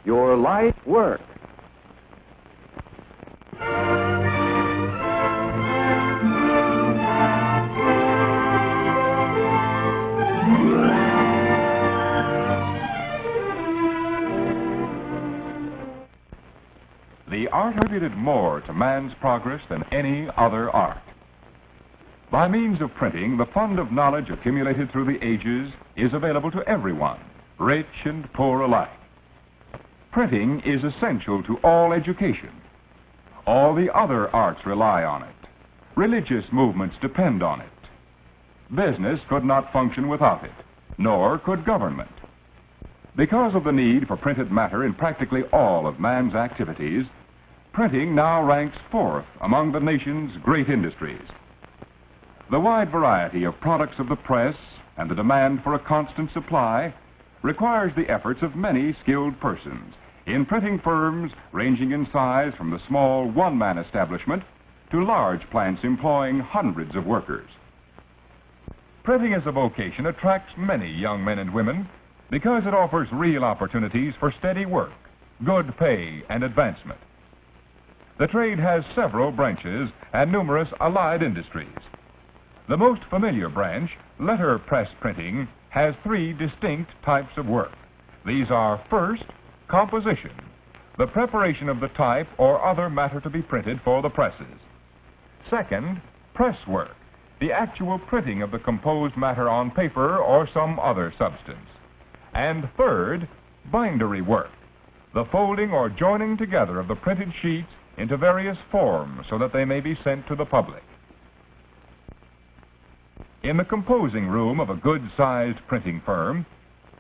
your life work. The art contributed more to man's progress than any other art. By means of printing, the fund of knowledge accumulated through the ages is available to everyone, rich and poor alike. Printing is essential to all education. All the other arts rely on it. Religious movements depend on it. Business could not function without it, nor could government. Because of the need for printed matter in practically all of man's activities, printing now ranks fourth among the nation's great industries. The wide variety of products of the press and the demand for a constant supply requires the efforts of many skilled persons in printing firms ranging in size from the small one-man establishment to large plants employing hundreds of workers. Printing as a vocation attracts many young men and women because it offers real opportunities for steady work, good pay, and advancement. The trade has several branches and numerous allied industries. The most familiar branch, letterpress printing, has three distinct types of work. These are, first, composition, the preparation of the type or other matter to be printed for the presses. Second, press work, the actual printing of the composed matter on paper or some other substance. And third, bindery work, the folding or joining together of the printed sheets into various forms so that they may be sent to the public. In the composing room of a good-sized printing firm,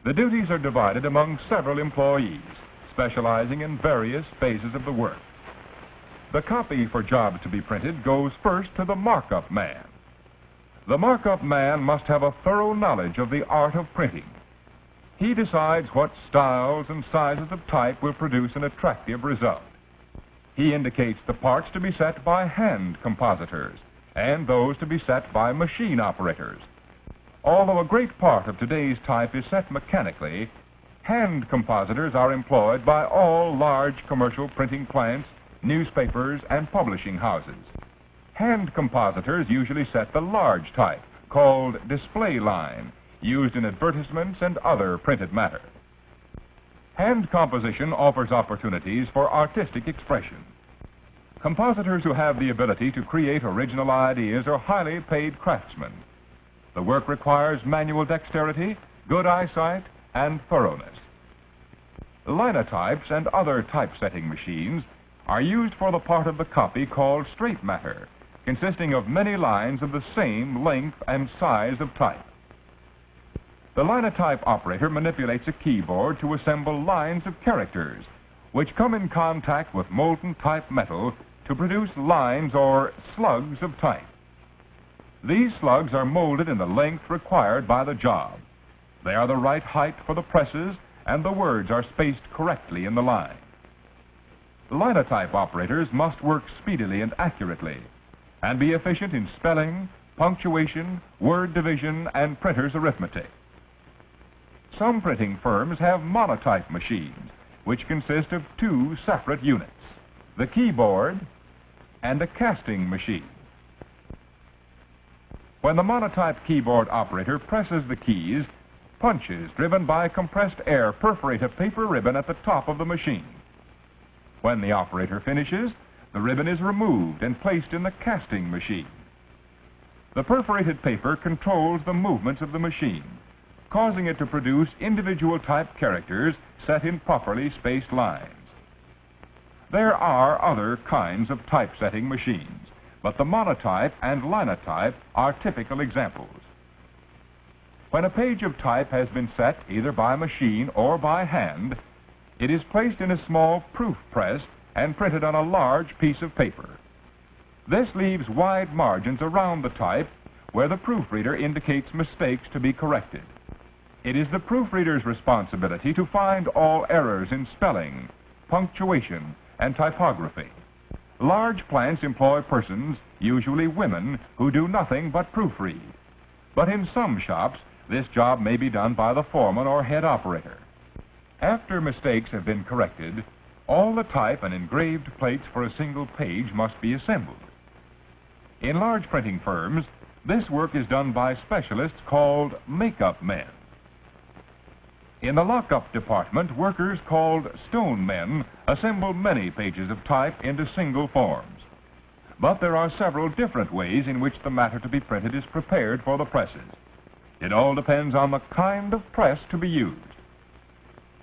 the duties are divided among several employees, specializing in various phases of the work. The copy for jobs to be printed goes first to the markup man. The markup man must have a thorough knowledge of the art of printing. He decides what styles and sizes of type will produce an attractive result. He indicates the parts to be set by hand compositors and those to be set by machine operators. Although a great part of today's type is set mechanically, hand compositors are employed by all large commercial printing plants, newspapers, and publishing houses. Hand compositors usually set the large type, called display line, used in advertisements and other printed matter. Hand composition offers opportunities for artistic expression. Compositors who have the ability to create original ideas are highly paid craftsmen. The work requires manual dexterity, good eyesight, and thoroughness. Linotypes and other typesetting machines are used for the part of the copy called straight matter, consisting of many lines of the same length and size of type. The linotype operator manipulates a keyboard to assemble lines of characters, which come in contact with molten type metal to produce lines or slugs of type. These slugs are molded in the length required by the job. They are the right height for the presses, and the words are spaced correctly in the line. Linotype operators must work speedily and accurately, and be efficient in spelling, punctuation, word division, and printer's arithmetic. Some printing firms have monotype machines, which consist of two separate units, the keyboard and a casting machine. When the monotype keyboard operator presses the keys, punches driven by compressed air perforate a paper ribbon at the top of the machine. When the operator finishes, the ribbon is removed and placed in the casting machine. The perforated paper controls the movements of the machine, causing it to produce individual type characters set in properly spaced lines. There are other kinds of typesetting machines, but the monotype and linotype are typical examples. When a page of type has been set either by machine or by hand, it is placed in a small proof press and printed on a large piece of paper. This leaves wide margins around the type where the proofreader indicates mistakes to be corrected. It is the proofreader's responsibility to find all errors in spelling, punctuation, and typography. Large plants employ persons, usually women, who do nothing but proofread. But in some shops, this job may be done by the foreman or head operator. After mistakes have been corrected, all the type and engraved plates for a single page must be assembled. In large printing firms, this work is done by specialists called makeup men. In the lockup department, workers called stone men assemble many pages of type into single forms. But there are several different ways in which the matter to be printed is prepared for the presses. It all depends on the kind of press to be used.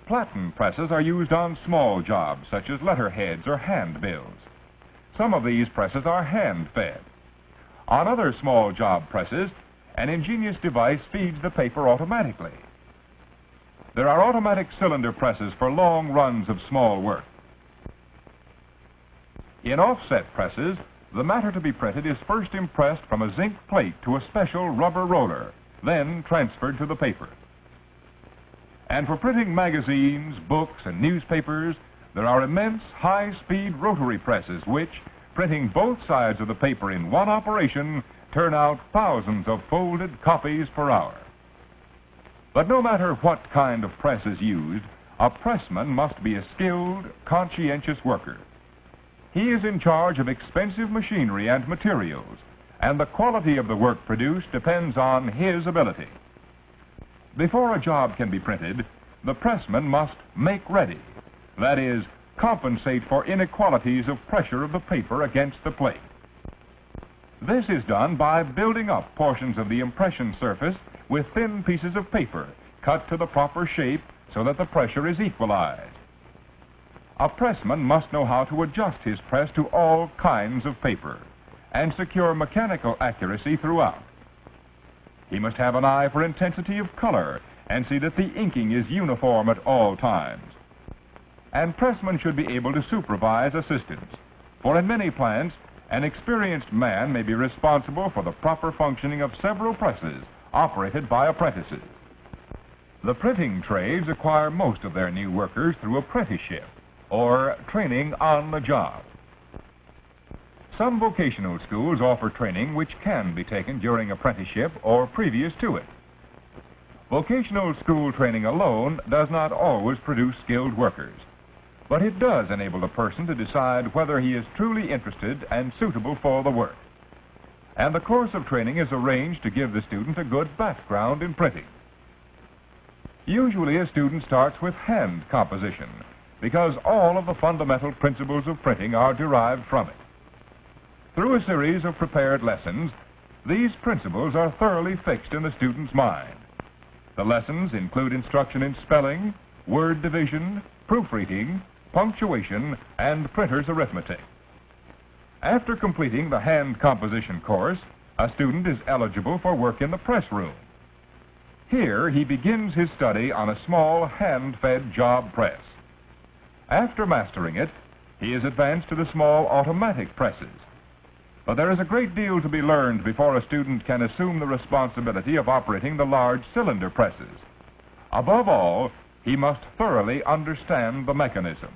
Platen presses are used on small jobs, such as letterheads or handbills. Some of these presses are hand-fed. On other small job presses, an ingenious device feeds the paper automatically. There are automatic cylinder presses for long runs of small work. In offset presses, the matter to be printed is first impressed from a zinc plate to a special rubber roller, then transferred to the paper. And for printing magazines, books, and newspapers, there are immense high-speed rotary presses which, printing both sides of the paper in one operation, turn out thousands of folded copies per hour. But no matter what kind of press is used, a pressman must be a skilled, conscientious worker. He is in charge of expensive machinery and materials, and the quality of the work produced depends on his ability. Before a job can be printed, the pressman must make ready, that is, compensate for inequalities of pressure of the paper against the plate. This is done by building up portions of the impression surface with thin pieces of paper cut to the proper shape so that the pressure is equalized. A pressman must know how to adjust his press to all kinds of paper and secure mechanical accuracy throughout. He must have an eye for intensity of color and see that the inking is uniform at all times. And pressmen should be able to supervise assistants, for in many plants, an experienced man may be responsible for the proper functioning of several presses operated by apprentices. The printing trades acquire most of their new workers through apprenticeship, or training on the job. Some vocational schools offer training which can be taken during apprenticeship or previous to it. Vocational school training alone does not always produce skilled workers, but it does enable a person to decide whether he is truly interested and suitable for the work. And the course of training is arranged to give the student a good background in printing. Usually a student starts with hand composition, because all of the fundamental principles of printing are derived from it. Through a series of prepared lessons, these principles are thoroughly fixed in the student's mind. The lessons include instruction in spelling, word division, proofreading, punctuation, and printer's arithmetic. After completing the hand composition course, a student is eligible for work in the press room. Here he begins his study on a small hand-fed job press. After mastering it, he is advanced to the small automatic presses. But there is a great deal to be learned before a student can assume the responsibility of operating the large cylinder presses. Above all, he must thoroughly understand the mechanism.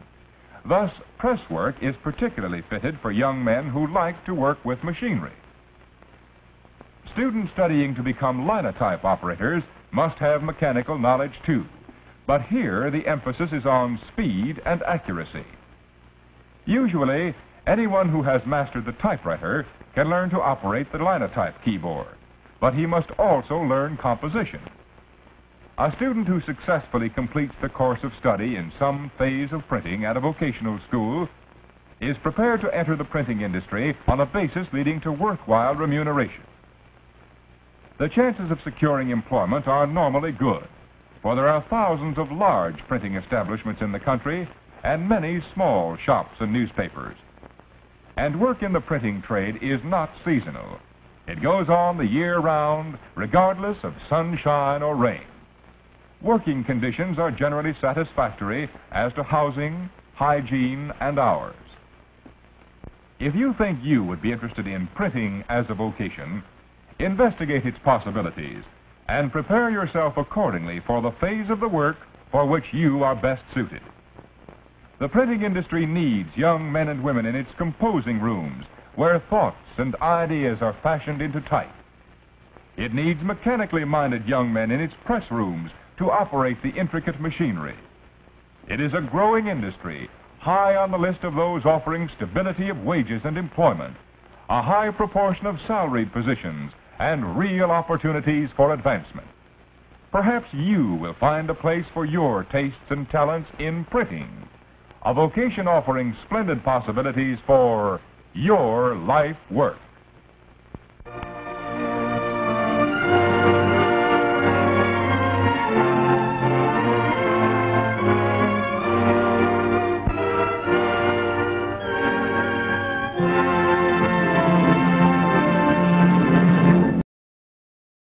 Thus, press work is particularly fitted for young men who like to work with machinery. Students studying to become linotype operators must have mechanical knowledge too, but here the emphasis is on speed and accuracy. Usually, anyone who has mastered the typewriter can learn to operate the linotype keyboard, but he must also learn composition. A student who successfully completes the course of study in some phase of printing at a vocational school is prepared to enter the printing industry on a basis leading to worthwhile remuneration. The chances of securing employment are normally good, for there are thousands of large printing establishments in the country and many small shops and newspapers. And work in the printing trade is not seasonal. It goes on the year round, regardless of sunshine or rain. Working conditions are generally satisfactory as to housing, hygiene, and hours. If you think you would be interested in printing as a vocation, investigate its possibilities and prepare yourself accordingly for the phase of the work for which you are best suited. The printing industry needs young men and women in its composing rooms where thoughts and ideas are fashioned into type. It needs mechanically minded young men in its press rooms to operate the intricate machinery. It is a growing industry, high on the list of those offering stability of wages and employment, a high proportion of salaried positions, and real opportunities for advancement. Perhaps you will find a place for your tastes and talents in printing, a vocation offering splendid possibilities for your life work.